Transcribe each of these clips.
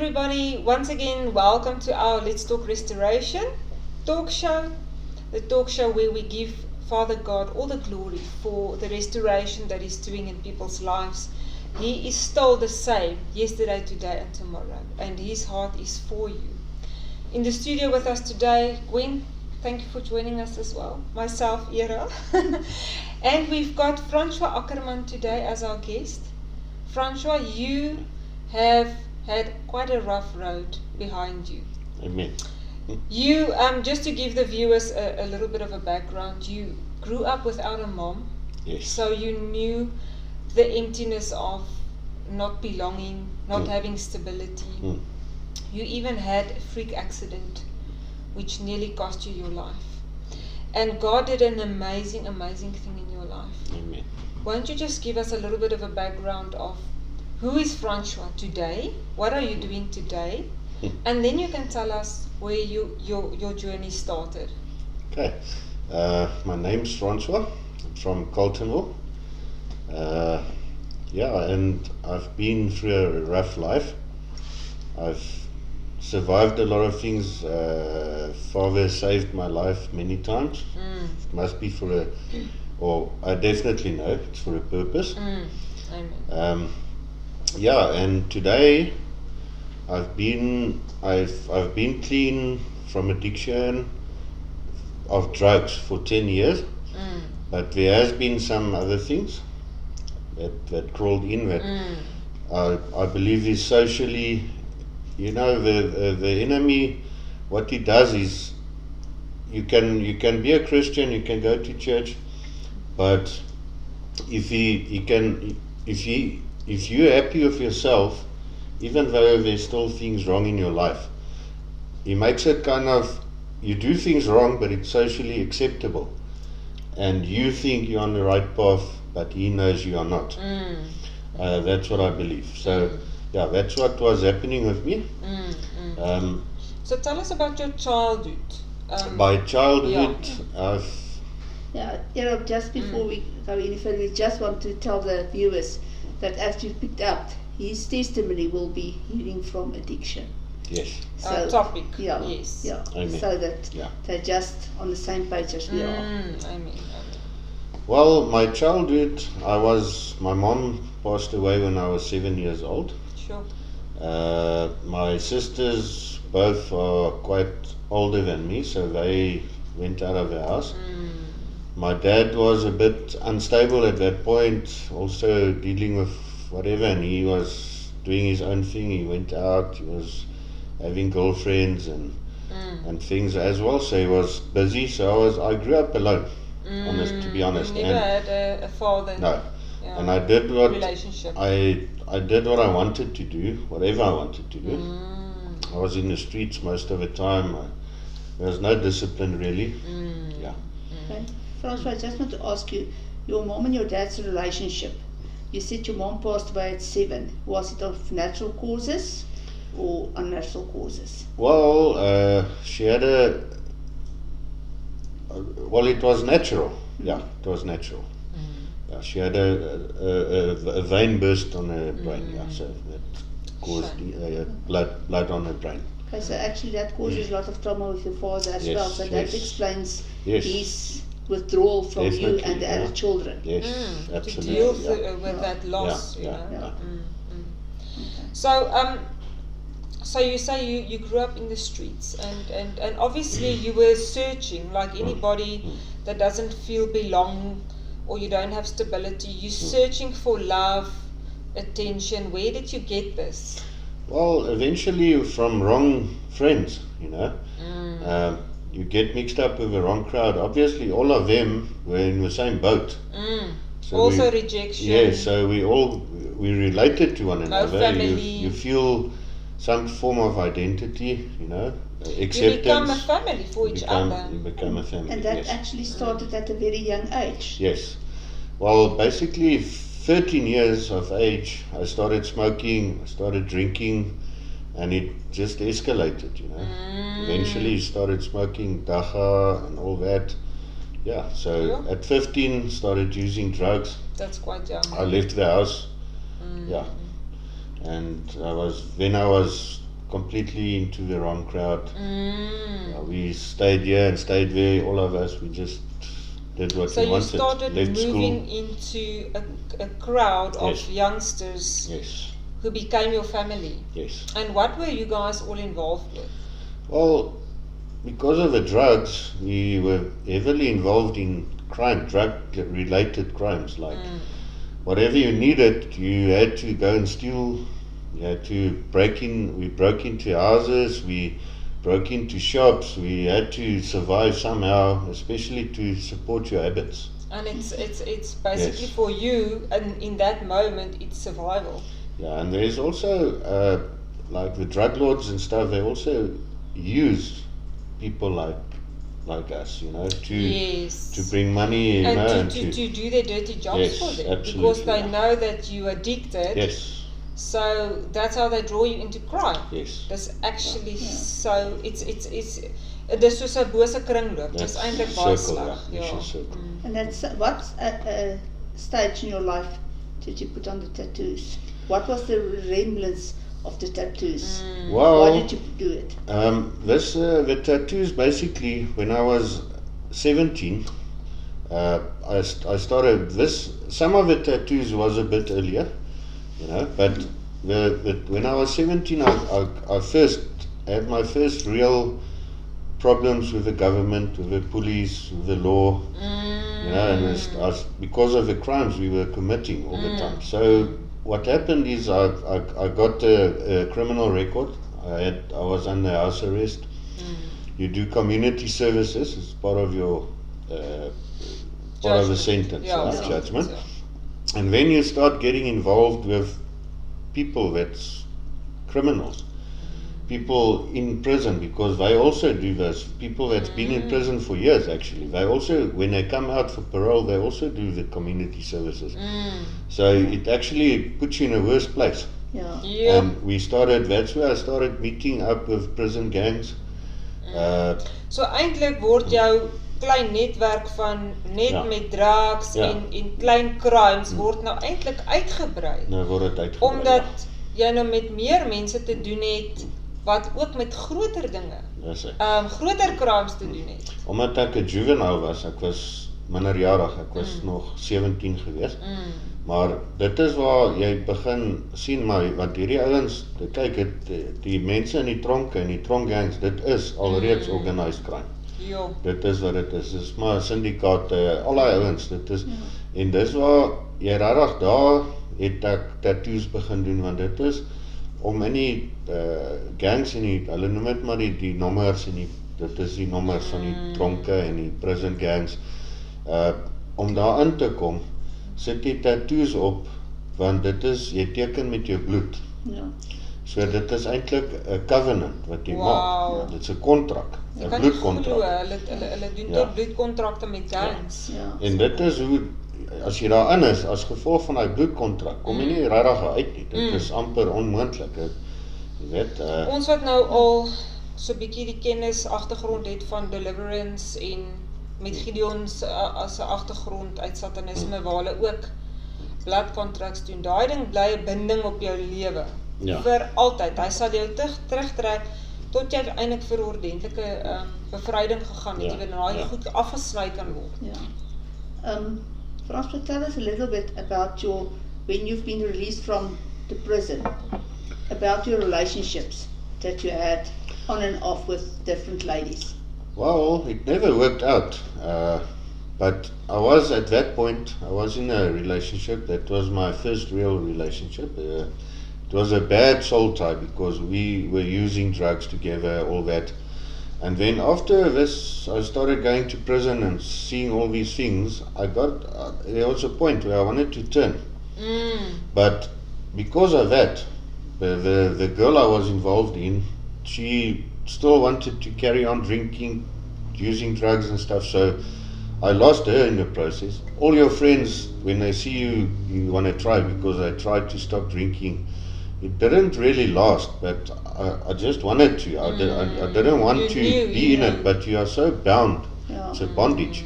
everybody, once again welcome to our Let's Talk Restoration talk show. The talk show where we give Father God all the glory for the restoration that He's doing in people's lives. He is still the same yesterday, today and tomorrow, and His heart is for you. In the studio with us today, Gwen, thank you for joining us as well. Myself, Ira. And we've got Francois Ackerman today as our guest. Francois, you have had quite a rough road behind you. Amen. You, just to give the viewers a little bit of a background, you grew up without a mom. Yes. So you knew the emptiness of not belonging, not having stability. You even had a freak accident which nearly cost you your life. And God did an amazing, amazing thing in your life. Amen. Won't you just give us a little bit of a background of who is Francois today? What are you doing today? And then you can tell us where your journey started. Okay. My name's Francois. I'm from Coltonville. And I've been through a rough life. I've survived a lot of things. Father saved my life many times. It must be I definitely know it's for a purpose. Amen. And today I've been clean from addiction of drugs for 10 years, but there has been some other things that crawled in that I believe is socially, the enemy. What he does is you can be a Christian, you can go to church, but if you're happy with yourself, even though there's still things wrong in your life, he makes it you do things wrong, but it's socially acceptable. And you think you're on the right path, but he knows you are not. That's what I believe. So, that's what was happening with me. So tell us about your childhood. By childhood, Just before we go any further, we just want to tell the viewers that as you picked up, his testimony will be healing from addiction. Yes. Topic. Yes. Amen. So that they're just on the same page as we are. Amen. Well, my childhood, my mom passed away when I was 7 years old. Sure. My sisters both are quite older than me, so they went out of the house. My dad was a bit unstable at that point, also dealing with whatever, and he was doing his own thing. He went out, he was having girlfriends and things as well, so he was busy. So I grew up alone, to be honest. You never had a father? No. Yeah. And I did what relationship. I did what I wanted to do, whatever I wanted to do. I was in the streets most of the time. There was no discipline really. Okay. Francois, I just want to ask you, your mom and your dad's relationship. You said your mom passed away at 7. Was it of natural causes or unnatural causes? Well, she had it was natural. Yeah, it was natural. Yeah, she had a vein burst on her brain. So that caused blood on her brain. Okay, so actually that causes a lot of trauma with your father as well. So that explains his withdrawal from you and the other children. Yes, absolutely. To deal with that loss. So you say you grew up in the streets, and obviously you were searching like anybody that doesn't feel belong, or you don't have stability. You're searching for love, attention. Where did you get this? Well, eventually from wrong friends, you get mixed up with the wrong crowd. Obviously all of them were in the same boat. So also rejection. Yeah, so we related to one another. No family. You feel some form of identity, acceptance. You become a family for each other. You become a family. And that actually started at a very young age. Yes. Well, basically 13 years of age, I started smoking, I started drinking, and it just escalated, Eventually started smoking dacha and all that. Yeah, so at 15 started using drugs. That's quite young. I left the house. Yeah. And I was completely into the wrong crowd. We stayed here and stayed there, all of us, we just did what So we you wanted. started Left moving school. into a crowd of Yes. youngsters Yes, who became your family. yes. And what were you guys all involved with? Well, because of the drugs, we were heavily involved in crime, drug-related crimes. Like whatever you needed, you had to go and steal. You had to break in. We broke into houses. We broke into shops. We had to survive somehow, especially to support your habits. And it's basically Yes. for you, and in that moment, it's survival. Yeah, and there's also like the drug lords and stuff. They also use people like us, to Yes. bring money, And to do their dirty jobs Yes, for them. absolutely, Because they yeah. know that you are addicted. Yes, So that's how they draw you into crime. yes. Dis actually so it's dis soos 'n bose kringloop. Dis That's eintlik baie circle, sleg. yeah, vicious circle. And that's what stage in your life did you put on the tattoos? What was the resemblance of the tattoos? Well, Why did you do it? the tattoos basically when I was 17. I started this. Some of the tattoos was a bit earlier, but when I was 17, I first had my first real problems with the government, with the police, with the law, and because of the crimes we were committing all the time. So what happened is I got a criminal record. I was under house arrest. You do community services as part of your part of the sentence, judgment. And when you start getting involved with people that's criminals, people in prison, because they also do this, people that's been in prison for years actually, they also, when they come out for parole, they also do the community services. So it actually puts you in a worse place. Yeah. And that's where I started meeting up with prison gangs. So eintlik word jou klein netwerk van net met drugs en klein crimes word nou eintlik uitgebrei. Nou word dit uitgebrei. Omdat jy nou met meer mense te doen het wat ook met groter dinge, groter crimes te doen het. Omdat ek 'n juvenile was, ek was minderjarig, ek was nog 17 gewees. Maar dit is waar jy begin sien, maar wat hierdie ouens, kyk, die mense in die tronke en die tronkgangs, dit is alreeds organized crime. Jo. Dit is wat dit is. Dit is maar syndikaate, al die ouens, dit is. En dis waar jy regtig daar het ek tattoos begin doen, want dit is om in die gangs en hulle noem dit maar die nommers en dit is die nommers van die tronke en die prison gangs. Om daar in te kom, sit jy tattoos op, want dit is, jy teken met jou bloed. So dit is eintlik 'n covenant wat jy maak. Dit is 'n kontrak, 'n bloedkontrak. Hulle doen tot bloedkontrakte met gangs. En dit is hoe, as jy daarin is, as gevolg van daai bloedkontrak, kom jy nie regtig uit nie. Dit is amper onmoontlik. Jy weet, Ons wat nou al so 'n bietjie die kennis agtergrond het van deliverance en met Gideon as 'n agtergrond uit satanisme waar hulle ook blood contracts doen. Daai ding bly 'n binding op jou lewe. Vir altyd. Hy sal jou terugtrek tot jy eintlik vir ordentlike bevryding gegaan het, jy weet, daai goed afgesny kan word. Francois, tell us a little bit about when you've been released from the prison, about your relationships that you had on and off with different ladies. Well, it never worked out, but I was at that point, I was in a relationship, that was my first real relationship. It was a bad soul tie because we were using drugs together, all that. And then after this, I started going to prison and seeing all these things. There was a point where I wanted to turn. But because of that, the girl I was involved in, she still wanted to carry on drinking, using drugs and stuff, so I lost her in the process. All your friends, when they see you, you want to try, because I tried to stop drinking. It didn't really last, but I just wanted to. I didn't want to be in it, but you are so bound. It's a bondage.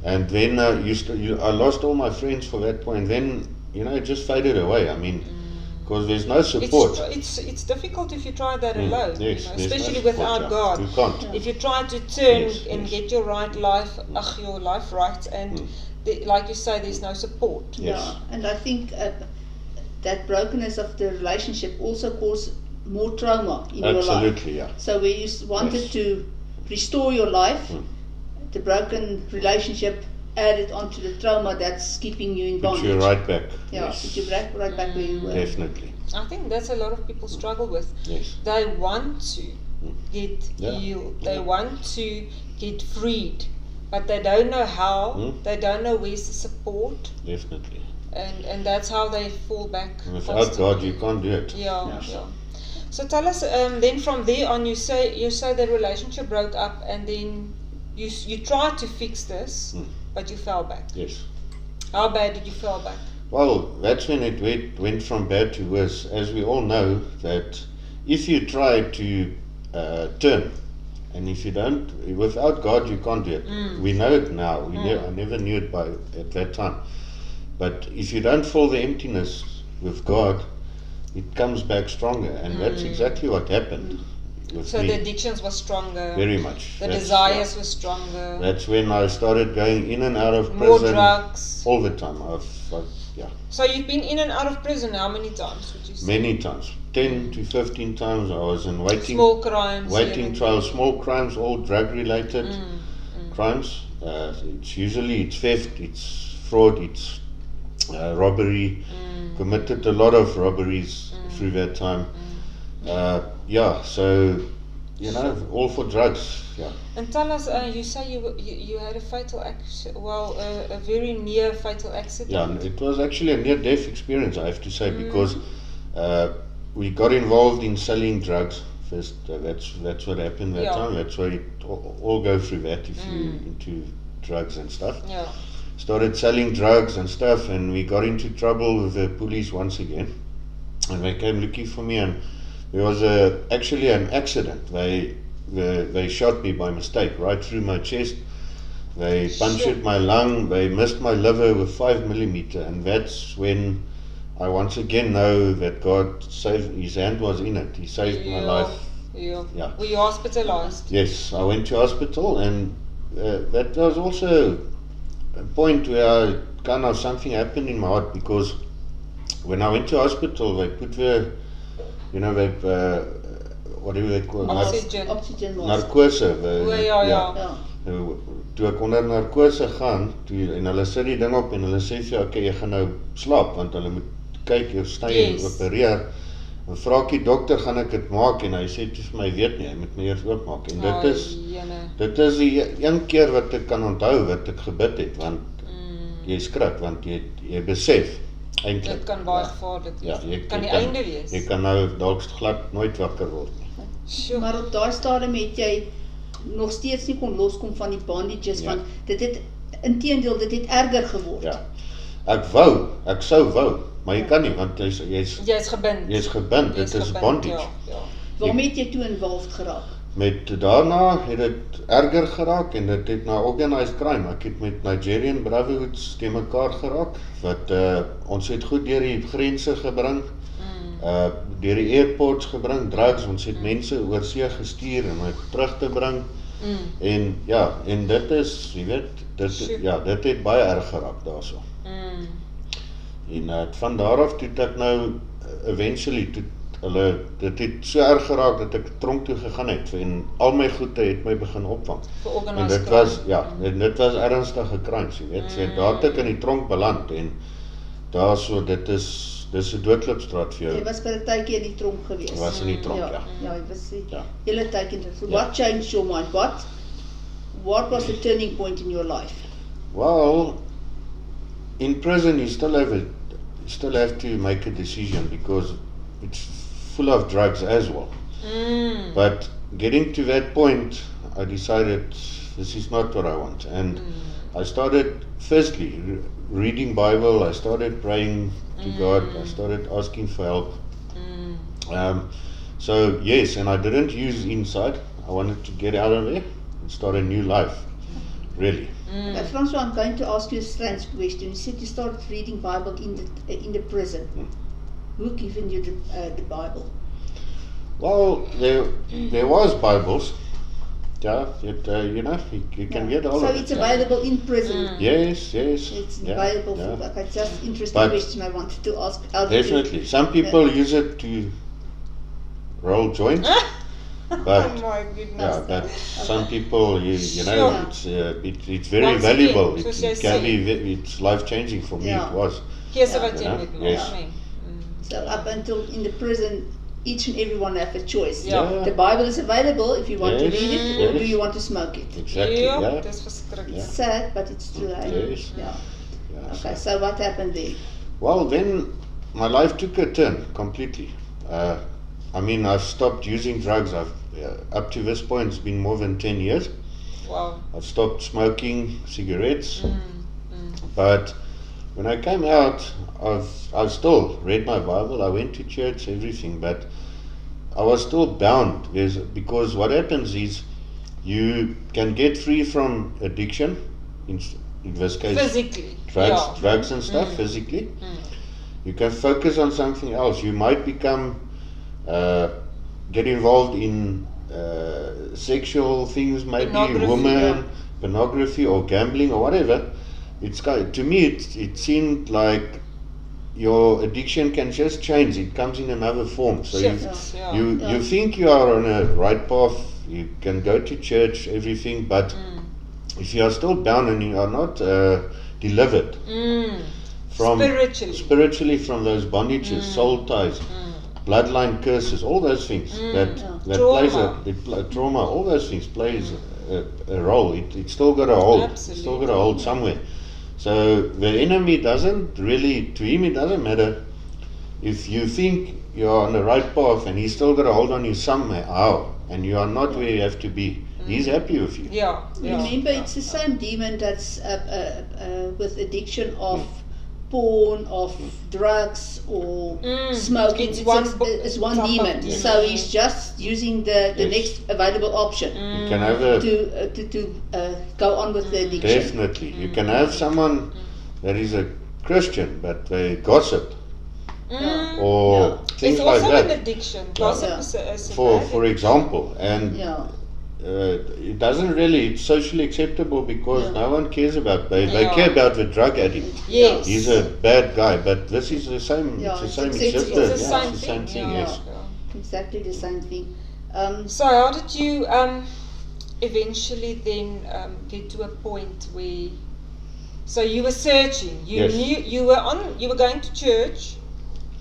And then I lost all my friends for that point. Then, it just faded away. I mean, because there's no support. It's difficult if you try that alone, Yes, you know, there's no especially support, without yeah. God. You can't. If you try to turn Yes, and yes. get your life right, and like you say, there's no support. Yes. Yeah, and I think that brokenness of the relationship also caused more trauma in your life. Absolutely, yeah. So where you wanted Yes. to restore your life, the broken relationship added onto the trauma that's keeping you in Put bondage. you right back. Yeah, Yes. put you right back where you were. Definitely. I think that's a lot of people struggle with. Yes. They want to get Yeah. healed. They Yeah. want to get freed, but they don't know how. They don't know where's the support, Definitely. and that's how they fall back. Without constantly. God, you can't do it. Yeah, Yes. yeah. So tell us, then from there on, you say the relationship broke up, and then you tried to fix this, but you fell back. Yes. How bad did you fall back? Well, that's when it went from bad to worse. As we all know, that if you try to turn, and if you don't, without God, you can't do it. We know it now. I never knew it at that time. But if you don't fill the emptiness with God, it comes back stronger, and that's exactly what happened with So me. the addictions were stronger. Very much. The That's- desires were stronger. That's when I started going in and out of More prison drugs. all the time. Yeah, So you've been in and out of prison how many times, would you say? many times, 10 to 15 times. I was in waiting Small crimes. here and trials, small crimes, all drug-related crimes. It's theft, it's fraud, it's robbery. Committed a lot of robberies through that time. Yeah, so all for drugs. Yeah. And tell us, you say you had a fatal accident. Well, a very near fatal accident. Yeah, it was actually a near-death experience, I have to say, because we got involved in selling drugs. First, that's what happened that time. That's why it all go through that if you into drugs and stuff. Yeah. Started selling drugs and stuff, and we got into trouble with the police once again. And they came looking for me, and there was actually an accident. They shot me by mistake right through my chest. They punctured my lung. They missed my liver with 5mm, and that's when I once again know that God saved. His hand was in it. He saved my life. Yeah. Yeah. Were you hospitalized? Yes, I went to hospital, and that was also a point where something happened in my heart, because when I went to hospital, they put whatever they call it, Oxygen mask. narkose. Ja. Toe ek onder narkose gaan, en hulle sit die ding op en hulle sê vir jou, okay, jy gaan nou slaap, want hulle moet kyk, jy sny en opereer. En vra ek die dokter, gaan ek dit maak? En hy sê toe vir my, weet nie, hy moet my eers oopmaak. En dit is die een keer wat ek kan onthou wat ek gebid het, want jy skrik, want jy besef eintlik. Dit kan baie gevaarlik wees. Ja, Kan die einde wees. Jy kan nou dalk glad nooit wakker word nie. Sjoe. Maar op daai stadium het jy nog steeds nie kon loskom van die bandages, Ja. want dit het inteendeel, dit het erger geword. Ja. Ek sou wou, maar jy kan nie, want jy's Jy's gebind. gebind, dit is bondage. Ja. Waarmee het jy toe involved geraak? Daarna het dit erger geraak, en dit het na organized crime. Ek het met Nigerian Brotherhoods te mekaar geraak, wat ons het goed deur die grense gebring, deur die airports gebring, drugs, ons het mense oor see gestuur om dit terug te bring. En ja, en dit is, jy weet, dit het baie erg geraak daarso. En van daar af toe ek nou eventually dit het so erg geraak dat ek tronk toe gegaan het, en al my goede het my begin opvang. En dit was dit was ernstige crimes, jy weet. So daar het ek in die tronk beland, en daarso dis 'n doodloopstraat vir jou. Jy was vir 'n tydjie in die tronk gewees. Was in die tronk, ja. Ja, jy was Ja. hele tyd in die tronk. What changed your mind? What was the turning point in your life? Well, in prison you still have to make a decision, because it's full of drugs as well. But getting to that point, I decided this is not what I want, and I started firstly reading Bible. I started praying to God. I started asking for help. So yes, and I didn't use inside. I wanted to get out of there and start a new life, really. Francois, I'm going to ask you a strange question. You said you started reading Bible in the prison. Mm. What made you to involve? What changed your mind? What changed your life? Well, in prison you still have to make a decision, because it's full of drugs as well. But getting to that point, I decided this is not what I want, and I started firstly reading Bible. I started asking for help. So yes, and I didn't use inside. I wanted to get out of there and start a new life, really. Francois, I'm going to ask you a strange question. You said you started reading Bible in the prison. Who given you the Bible? Well, there was Bibles. Yeah, you can get all So of it. it's available in prison. Yes. It's yeah, available yeah. for. Okay, just interesting But question I wanted to ask. How did you- Definitely. Some people use it to roll joints, but Oh my goodness. yeah, but some people, Sure. it's very Once again, valuable. soos It jy can sê. be, it's life changing for me. Yeah. It was. Here's Ja. wat jy Ja, moet maak. yes. Nee. So up until in the prison, each and everyone have a choice. Ja. The Bible is available if you want to Yes, read it, or do yes. you want to smoke it? Exactly. Ja, Yeah. dis verskriklik. It's sad, but it's true. Eh? Yes. Yeah. Yeah, Okay, so what happened there? Well, then my life took a turn completely. I've stopped using drugs. I've up to this point, it's been more than 10 years. Wow. I've stopped smoking cigarettes. But when I came out, I've still read my Bible. I went to church, everything, but I was still bound. Because what happens is you can get free from addiction, in this case Physically. drugs and stuff, physically. You can focus on something else. You might become, get involved in sexual things, maybe Pornography, women, pornography or gambling or whatever. To me, it seemed like your addiction can just change. It comes in another form. So Shifts, you think you are on a right path. You can go to church, everything, but if you are still bound and you are not delivered from spiritually from those bondages, soul ties, bloodline curses, all those things that Trauma. trauma, all those things plays a role. It's still got a hold. It's still got a hold somewhere. So the enemy doesn't really, to him it doesn't matter if you think you're on the right path and he's still got a hold on you somehow and you are not where you have to be. He's happy with you. Yeah. Remember, it's the same demon that's with addiction of porn, of drugs, or smoking. It's It's one one demon. demon. So he's just using the Yes. next available option You can have a to go on with the addiction. definitely. You can have someone that is a Christian but they gossip or things It's like also that. an addiction. Gossip Yeah. is a For example, and Yeah. it doesn't really, it's socially acceptable because no one cares about, they Yeah. care about the drug addict. Yes. He's a bad guy, but this is the same, Yeah, it's the it's same, acceptable. just It's the yeah, same it's the same thing. thing, yes. Exactly the same thing. So how did you eventually then get to a point where, so you were searching, you Yes. knew you were going to church,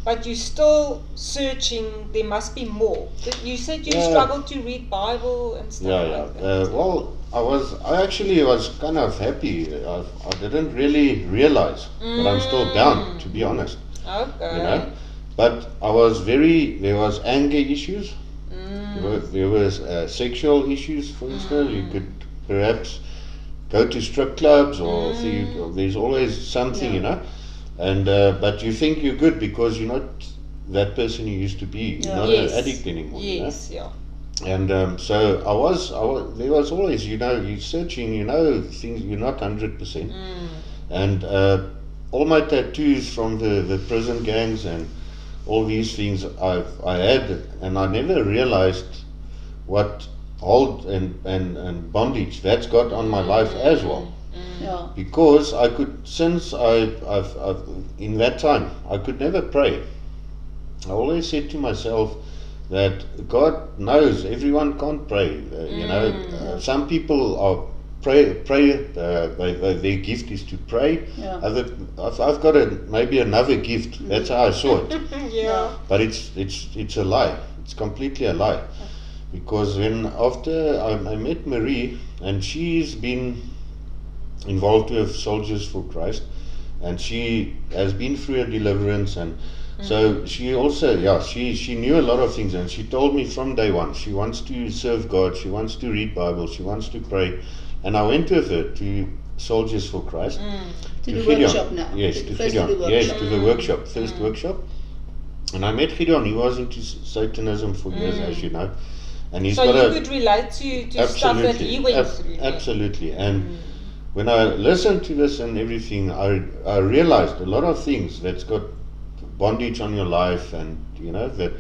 but you still searching, there must be more. You said you Yeah. struggled to read Bible and stuff like that. Well, I actually was kind of happy. I didn't really realize that I'm still bound, to be honest. Okay. But there was anger issues. There was sexual issues, for instance. You could perhaps go to strip clubs or there's always something, and but you think you're good because you're not that person you used to be. You're not Yes. an addict anymore. Yes, yeah. And so I was, there was always, you're searching, things, you're not 100%. And all my tattoos from the prison gangs and all these things I had, and I never realized what hold and bondage that's got on my life as well. Yeah. Because I could, since I've in that time, I could never pray. I always said to myself that God knows everyone can't pray. Some people are their gift is to pray. Yeah. I've got maybe another gift. That's how I saw it. Yeah. But it's a lie. It's completely a lie. Because after I met Marie, and she's been involved with Soldiers for Christ, and she has been through a deliverance, and so she also, she knew a lot of things, and she told me from day one she wants to serve God, she wants to read Bible, she wants to pray, and I went with her to Soldiers for Christ. To the Gideon. workshop now. Yes, to First Gideon. to the Yes, workshop. to the workshop, first workshop. And I met Gideon. He was into Satanism for years, as you know. And he's So got you could relate to stuff that he went through. Yeah. Absolutely. And when I listened to this and everything, I realized a lot of things that's got bondage on your life, and you know that.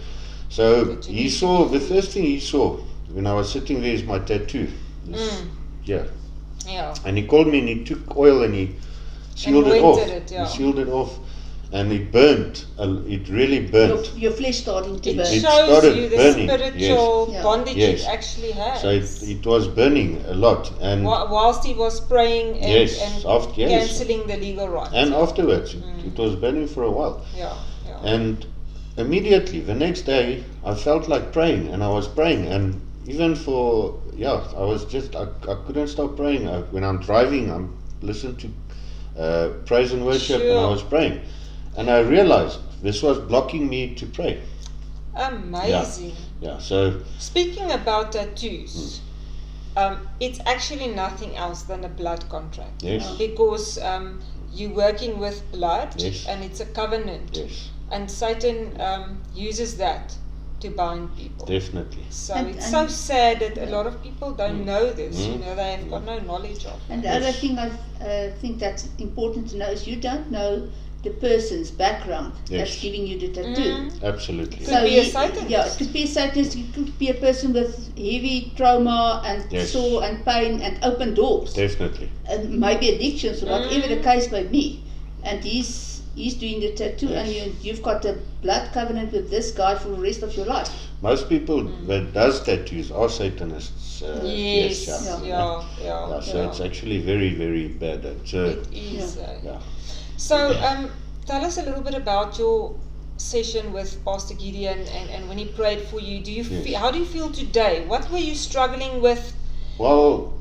So That you he need saw, to be the first thing he saw when I was sitting there is my tattoo. Yeah. Yeah. And he called me and he took oil and he sealed it off. Anointed it, yeah. He sealed it off, and it burnt. It really burnt. Your flesh starting to It burn. It shows started you the burning, spiritual yes. bondage Yes. it actually has. So it was burning a lot, and Whilst he was praying and, Yes, and yes. cancelling the legal rights. and afterwards it was burning for a while. Yeah, yeah. And immediately the next day I felt like praying, and I was praying, and even for I was just I couldn't stop praying. When I'm driving, I'm listening to praise and worship, and I Sure. was praying, and I realized this was blocking me to pray. Amazing. Yeah, so Speaking about tattoos, it's actually nothing else than a blood contract. yes, Because you're working with blood, Yes. and it's a covenant. yes, And Satan uses that to bind people. definitely. So And- it's and- so sad that a lot of people don't know this. You know, they have got no knowledge of. And the other thing I think that's important to know is you don't know the person's background that's Yes. giving you the tattoo. Absolutely. Could be a he- Satanist. Yeah, to be a Satanist, you could be a person with heavy trauma and Yes. sore and pain and open doors. Definitely. And maybe addictions or whatever the case may be. And he's doing the tattoo, Yes. and you've got a blood covenant with this guy for the rest of your life. Most people that does tattoos are Satanists. Yes, Yeah. Yeah, so it's actually very, very bad. It is. yeah. So, tell us a little bit about your session with Pastor Gideon and when he prayed for you. Do you Yes. how do you feel today? What were you struggling with? Well,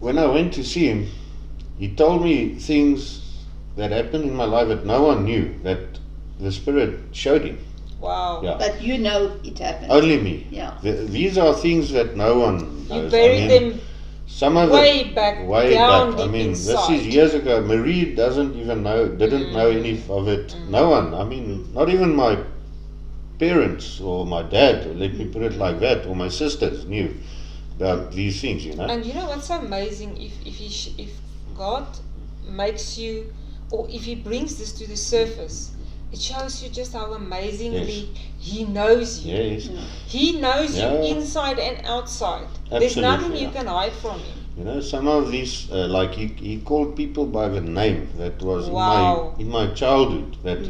when I went to see him, he told me things that happened in my life that no one knew, that the Spirit showed him. Wow. Yeah. But you know it happened. Only me. Yeah. These are things that no one knows. You buried them some of way it, back, way down back. I deep mean, inside. this is years ago. Marie didn't know any of it. No one. I mean, not even my parents or my dad, let me put it like that, or my sisters knew about these things, you know. And you know what's amazing? If God makes you, or if He brings this to the surface, it shows you just how amazingly He knows you. Yes. He knows Yeah. you inside and outside. There's Absolutely, nothing you yeah. can hide from Him. You know, some of these, like he called people by the name that was Wow. in my childhood, that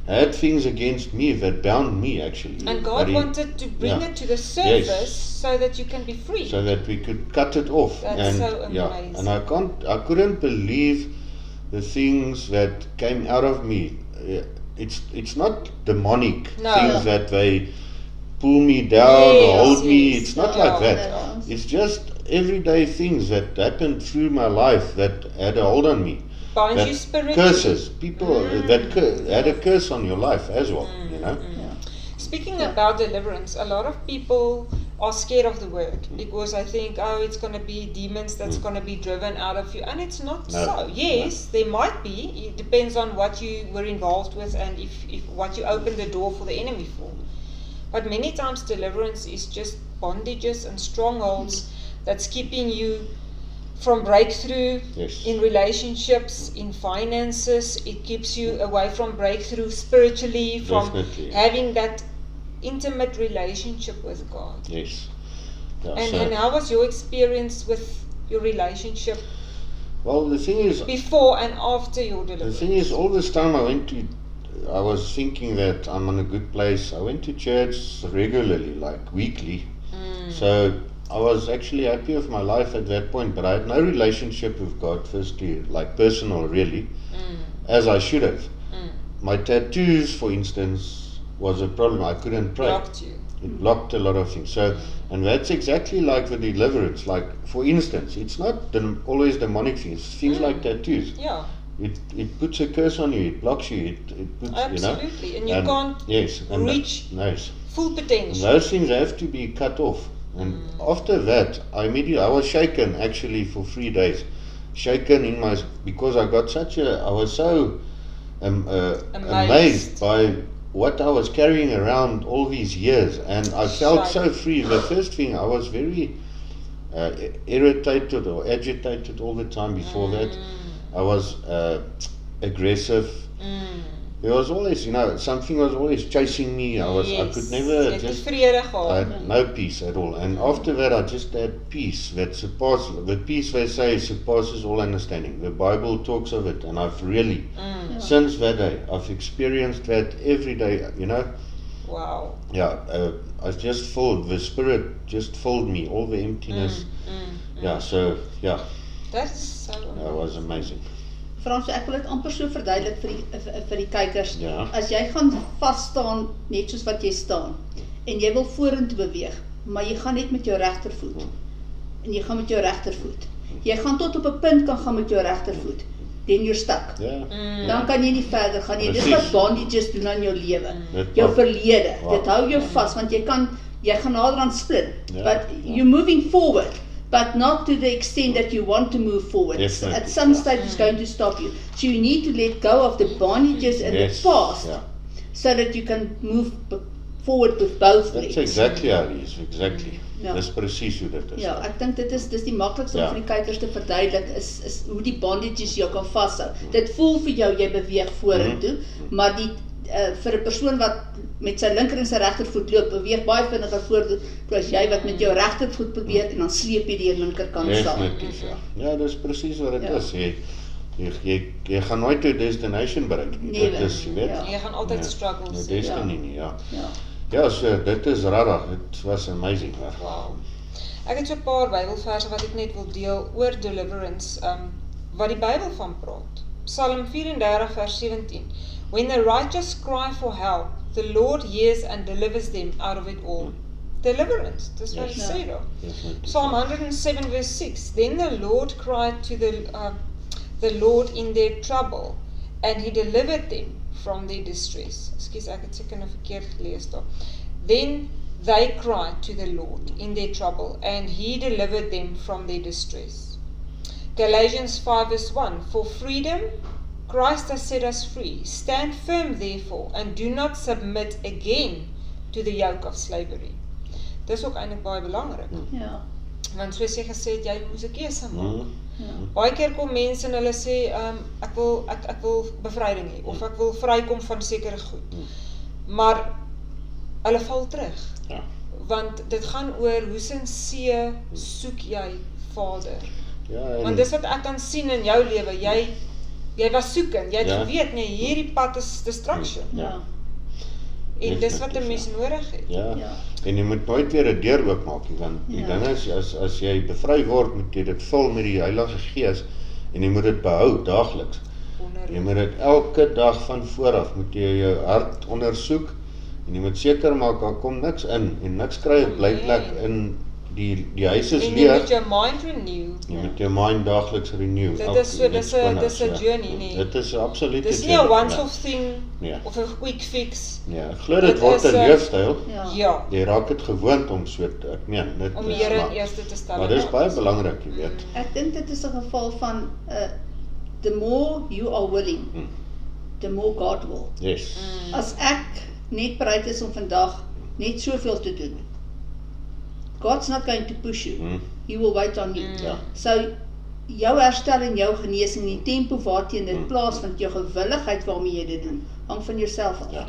had things against me, that bound me actually. And But God he- wanted to bring yeah. it to the surface so that you can be free. so that we could cut it off. That's and so yeah, amazing. and I couldn't believe the things that came out of me. It's not demonic No. things that they pull me down or Yes, hold me. yes. It's not No, like that. no. It's just everyday things that happened through my life that had a hold on me. Binds That you spiritually. curses, people that had a curse on your life as well. You know. Speaking about deliverance, a lot of people are scared of the word because I think, oh, it's going to be demons that's going to be driven out of you. And it's not No. so. Yes, there might be. It depends on what you were involved with and if what you opened the door for the enemy for. But many times deliverance is just bondages and strongholds that's keeping you from breakthrough Yes. in relationships, in finances. It keeps you away from breakthrough spiritually, from Definitely. having that intimate relationship with God. Yes. Yeah, And how was your experience with your relationship well, the thing is, before and after your the deliverance? thing is, all this time I was thinking that I'm in a good place. I went to church regularly, like weekly. So I was actually happy with my life at that point, but I had no relationship with God, firstly, like personal really, as I should have. My tattoos, for instance, was a problem. I couldn't pray. Blocked you. It blocked a lot of things. So, and that's exactly like the deliverance. Like, for instance, it's not always demonic things. Things like tattoos. Yeah, It puts a curse on you. It blocks you. It puts, absolutely. And you and can't yes, and reach nice. full And potential. those things have to be cut off. And after that, I was shaken actually for 3 days. Shaken in my, because I was so amazed by what I was carrying around all these years, and I felt so free. The first thing, I was very irritated or agitated all the time before that. I was aggressive, there was always, something was always chasing me. I could never Jy het nie just, vrede I gehad. had no peace at all. And after that, I just had peace the peace they say surpasses all understanding. The Bible talks of it, and I've really, since that day, I've experienced that every day, Wow. Yeah, I just filled, the Spirit just filled me, all the emptiness. That's so That was amazing. Frans, ek wil dit amper so verduidelik vir die kykers. Ja. As jy gaan vas staan, net soos wat jy staan, en jy wil vorentoe beweeg, maar jy gaan net met jou regtervoet. En jy gaan met jou regtervoet. Jy gaan tot op 'n punt kan gaan met jou regtervoet. Then you're stuck. Ja. Dan kan jy nie verder gaan nie. Dis Precies. wat bondages doen aan jou lewe. Dit Jou wat- verlede. Wow. Dit hou jou vas, want jy gaan nader aan split. Ja, But ja. you're moving forward. But not to the extent that you want to move forward. Definitely, At some yeah. stage it's going to stop you. So you need to let go of the bondages and Yes, the past, yeah. so that you can move forward with both That's legs. exactly how it is, exactly. Ja. Dis presies hoe dit is. Ja, ek dink dis die maklikste om Ja. vir die kykers te verduidelik is hoe die bondages jou kan vashou. Dit voel vir jou jy beweeg vorentoe, maar vir 'n persoon wat met sy linker en sy regtervoet loop, beweeg baie vinniger vorentoe as jy wat met jou regtervoet probeer en dan sleep jy die linkerkant saam. Definitief, ja. Ja, dis presies wat dit Ja. is. Jy gaan nooit jou destination bereik nie. Nee, Dit is, jy weet. ja. Jy gaan altyd Ja, struggles. jou destiny nie, ja. Ja. Ja, so dit is rarig. Dit was amazing. Maar. Wow. Ek het so 'n paar Bybelverse wat ek net wil deel oor deliverance, wat die Bybel van praat. Psalm 34 vers 17. When the righteous cry for help, the Lord hears and delivers them out of it all. Deliverance, dis wat hy Yes. sê daar. Definitief. Psalm 107 verse 6. Then the Lord cried to the Lord in their trouble, and he delivered them from their distress. Ekskuus, ek het seker nou verkeerd gelees daar. Then they cried to the Lord in their trouble, and he delivered them from their distress. Galatians 5 verse 1. For freedom Christ has set us free. Stand firm therefore, and do not submit again to the yoke of slavery. Dis ook eintlik baie belangrik. Ja. Want soos jy gesê het, jy moes 'n keuse maak. Ja. Baie keer kom mense en hulle sê, ek wil bevryding hê, of ek wil vrykom van sekere goed. Maar hulle val terug. Ja. Want dit gaan oor hoe sinseer soek jy Vader. Ja, en Want dis wat ek kan sien in jou lewe. Jy was soekend, jy het Ja. geweet, nee, hierdie pad is destruction. Ja. En dis wat 'n Definitief, mens nodig het. Ja. Ja. En jy moet nooit weer 'n deur oopmaak nie, want die Ja. ding is as jy bevry word, moet jy dit vul met die Heilige Gees en jy moet dit behou daagliks. Wonder. Jy moet dit elke dag van vooraf moet jy jou hart ondersoek en jy moet seker maak daar kom niks in en niks kry 'n blyplek in die huis is En jy leeg. moet jou mind renew. Jy moet jou mind daagliks renew. Dit elke- is so, dis 'n ja. journey, nee. Dit is 'n absolute Dis nie 'n journey, once-off thing Nee. of 'n quick fix. Ja, ek glo dit Dit word is 'n leefstyl. Ja. Ja, Jy raak dit gewoond om so te, ek meen, dit om is Here in maar- eerste te stel. Maar dis baie belangrik, jy weet. Ek dink dit is 'n geval van the more you are willing, the more God will. Yes. As ek net bereid is om vandag net soveel te doen, God's not going to push you. He will wait on you. Ja. So jou herstel en jou genesing, die tempo waarteen dit plaasvind, jou gewilligheid waarmee jy dit doen, hang van jouself af. Ja.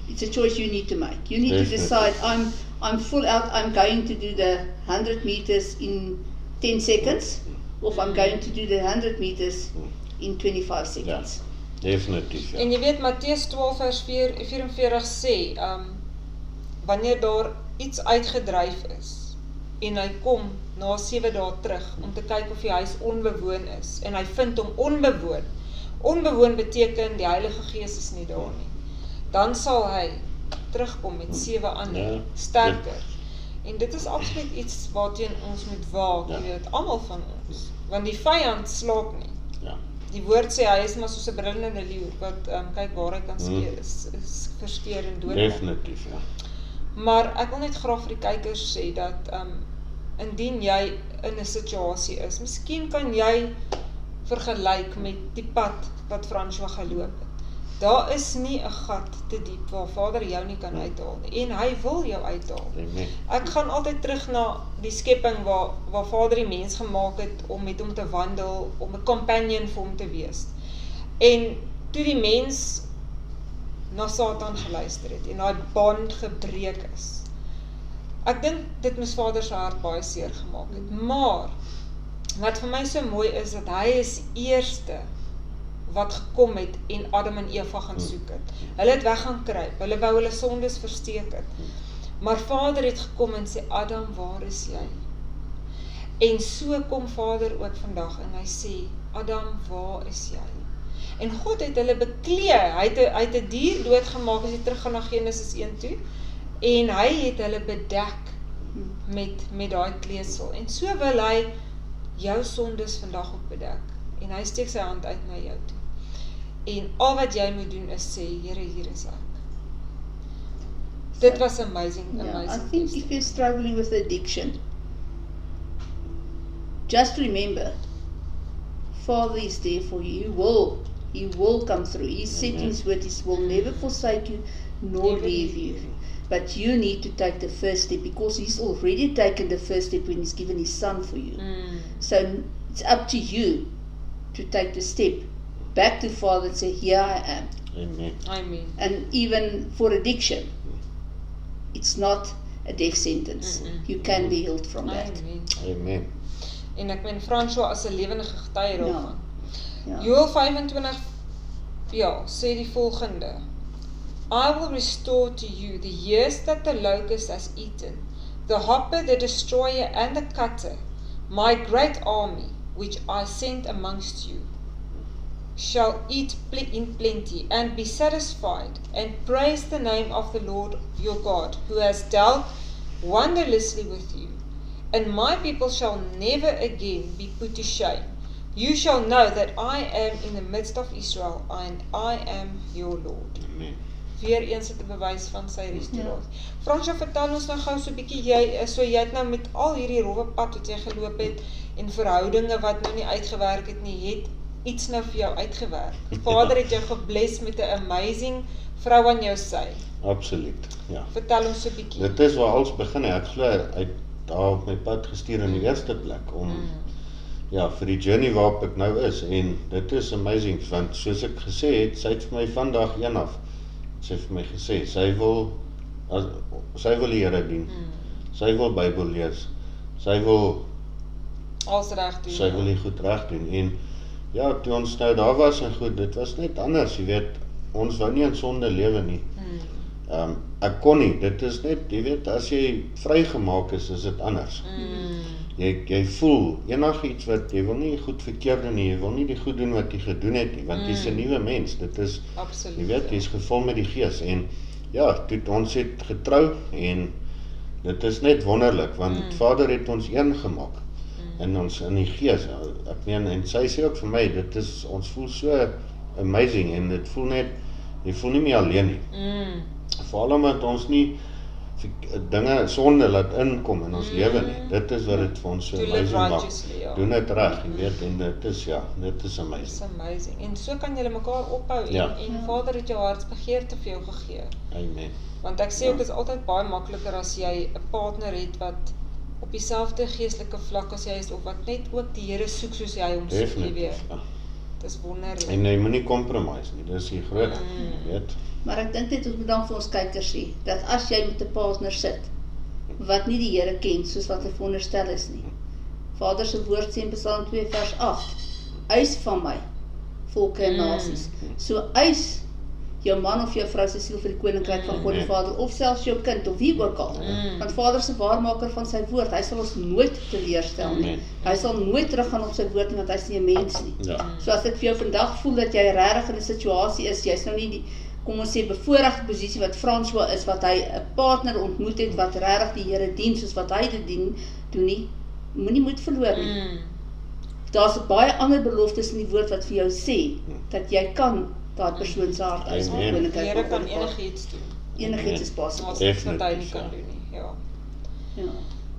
It's a choice you need to make. You need Definitely. to decide, I'm full out, I'm going to do the 100 meters in 10 seconds, of I'm going to do the 100 meters in 25 seconds. Definitief. Ja. En jy weet Matteus 12 vers 44 sê, wanneer daar iets uitgedryf is en hy kom na 7 dae terug om te kyk of die huis onbewoon is en hy vind hom onbewoon. Onbewoon beteken die Heilige Gees is nie daar nie. Dan sal hy terugkom met 7 ander, Ja. sterker. En dit is absoluut iets waarteen ons moet waak, Ja. jy weet, almal van ons. Want die vyand slaap nie. Ja. Die woord sê hy is maar soos 'n brullende leeu wat kyk waar hy kan verskeer en doodmaak. Definitief, ja. Maar ek wil net graag vir die kykers sê dat indien jy in 'n situasie is, miskien kan jy vergelyk met die pad wat Francois geloop het. Daar is nie 'n gat te diep waar Vader jou nie kan uithaal nie, en hy wil jou uithaal. Amen. Ek gaan altyd terug na die skepping waar Vader die mens gemaak het om met hom te wandel, om 'n companion vir hom te wees. En toe die mens na Satan geluister het en daai band gebreek is. Ek dink dit moes Vader se hart baie seer gemaak het, maar wat vir my so mooi is, dat hy is eerste wat gekom het en Adam en Eva gaan soek het. Hulle het weg gaan kruip, hulle wou hulle sondes versteek het. Maar Vader het gekom en sê, Adam, waar is jy? En so kom Vader ook vandag en hy sê, Adam, waar is jy? En God het hulle beklee, hy het 'n dier doodgemaak, as jy teruggaan na Genesis 1 toe, en hy het hulle bedek met daai kleedsel. En so wil hy jou sondes vandag ook bedek. En hy steek sy hand uit na jou toe. En al wat jy moet doen is sê, Here, hier is ek. Dit was amazing, Yeah, I amazing. think if you're struggling with addiction, just remember, Father is there for you. He will come through. He said in His word, He will never forsake you, nor Never leave you. But you need to take the first step, because He's already taken the first step when He's given His Son for you. So it's up to you to take the step back to Father and say, here I am. Amen. Amen. And even for addiction, it's not a death sentence. You can be healed from that. Amen. Amen. En ek ben Francois as 'n lewendige getuie daarvan. Ja. Joel 25, sê die volgende. I will restore to you the years that the locust has eaten, the hopper, the destroyer, and the cutter, my great army, which I sent amongst you, shall eat in plenty, and be satisfied, and praise the name of the Lord your God, who has dealt wondrously with you. And my people shall never again be put to shame. You shall know that I am in the midst of Israel, and I am your Lord. Amen. Weer eens het 'n bewys van sy restaurasie. Fransja, vertel ons nou gou so 'n bietjie, jy het nou met al hierdie rowwe pad wat jy geloop het, en verhoudinge wat nou nie uitgewerk het nie, het iets nou vir jou uitgewerk. Vader het jou gebless met 'n amazing vrou aan jou sy. Absoluut, ja. Vertel ons so 'n bietjie. Dit is waar alles begin het. Ek glo uit daar op my pad gestuur in die eerste plek om vir die journey waarop ek nou is, en dit is amazing, want soos ek gesê het, sy het vir my vandag een af, sy het vir my gesê, sy wil die Here dien, sy wil Bybel lees, sy wil Alles reg doen. sy wil die goed reg doen, en ja, toe ons nou daar was en goed, dit was net anders, jy weet, ons wou nie in sonde lewe nie. Ek kon nie, dit is net, jy weet, as jy vrygemaak is dit anders. Jy voel enigiets wat, jy wil nie goed verkeerd doen nie, jy wil nie die goed doen wat jy gedoen het nie, want jy is 'n nuwe mens, dit is, Absoluut, jy weet, jy is gevul met die Gees, en ja, toe ons het getrou, en dit is net wonderlik, want Vader het ons een gemaak, in ons, in die Gees, ek meen, en sy sê ook vir my, dit is, ons voel so amazing, en dit voel net, jy voel nie meer alleen nie, veral omdat ons nie dinge, sonde laat inkom in ons lewe nie, dit is wat dit vir ons so To live amazing maak, righteously, ja. doen dit reg, jy weet, en dit is, dit is It's amazing, amazing. En so kan julle mekaar ophou, en Vader het jou hartsbegeerte vir jou gegee. amen, Want ek sê ook, dit is altyd baie makliker as jy 'n partner het wat op dieselfde geestelike vlak as jy is, of wat net ook die Here soek soos jy hom soek, jy definitief, weet. ja. Dis wonderlik. En jy moet nie compromise nie, dis die groot, jy weet, Maar ek dink net ons moet dan vir ons kykers sê, dat as jy met 'n partner sit, wat nie die Here ken, soos wat hy veronderstel is nie. Vader se woord sê in Psalm 2 vers 8, eis van my, volke en nasies. So eis jou man of jou vrou se siel vir die koninkryk van God die Vader, of selfs jou kind, of wie ook al. Want Vader se waarmaker van sy woord, hy sal ons nooit teleurstel nie. Hy sal nooit teruggaan op sy woord nie, want hy is nie 'n mens nie. ja, So as ek vir jou vandag voel dat jy regtig in 'n situasie is, jy's nou nie die, kom ons sê, bevoorregte posisie wat Francois is, wat hy 'n partner ontmoet het, wat regtig die Here dien, soos wat hy dit doen nie, moenie moed verloor nie. Daar's baie ander beloftes in die woord wat vir jou sê, dat jy kan daardie persoon se hart uit Amen. die Die koninkryk Here van kan God vat. enigiets doen. Enigiets is possible. Daar's niks wat hy nie Definitief, kan ja. doen nie, ja. Ja.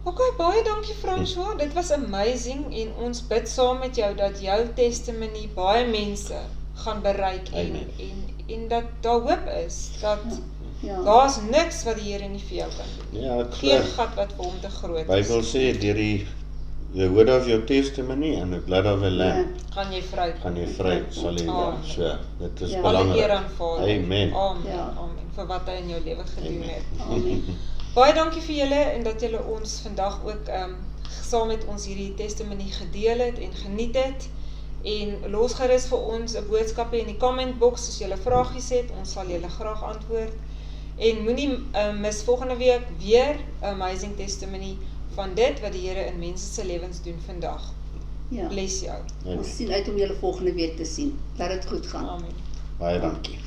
Ok, baie dankie Francois, dit was amazing, en ons bid saam met jou dat jou testimony baie mense gaan bereik, en dat daar hoop is, dat Ja. daar's niks wat die Here nie vir jou kan doen. ja, ek Geen glo, gat wat vir hom te groot is. Bybel sê, deur die the word of your testimony and the blood of the Lamb, Gaan jy vry. gaan jy vry, sal jy Amen. so, dit is Ja. Alle eer belangrik. aan Vader. Amen. Amen. Ja. Amen. Vir wat hy in jou lewe gedoen Amen. het. Amen. Baie dankie vir julle en dat julle ons vandag ook saam met ons hierdie testimony gedeel het en geniet het. En los gerus vir ons 'n boodskap in die comment box as julle vragies het, ons sal julle graag antwoord. En moenie mis volgende week weer 'n amazing testimony van dit wat die Here in mense se lewens doen vandag. Ja. Bless jou. Ons sien uit om julle volgende week te sien. Laat dit goed gaan. Amen. Baie dankie.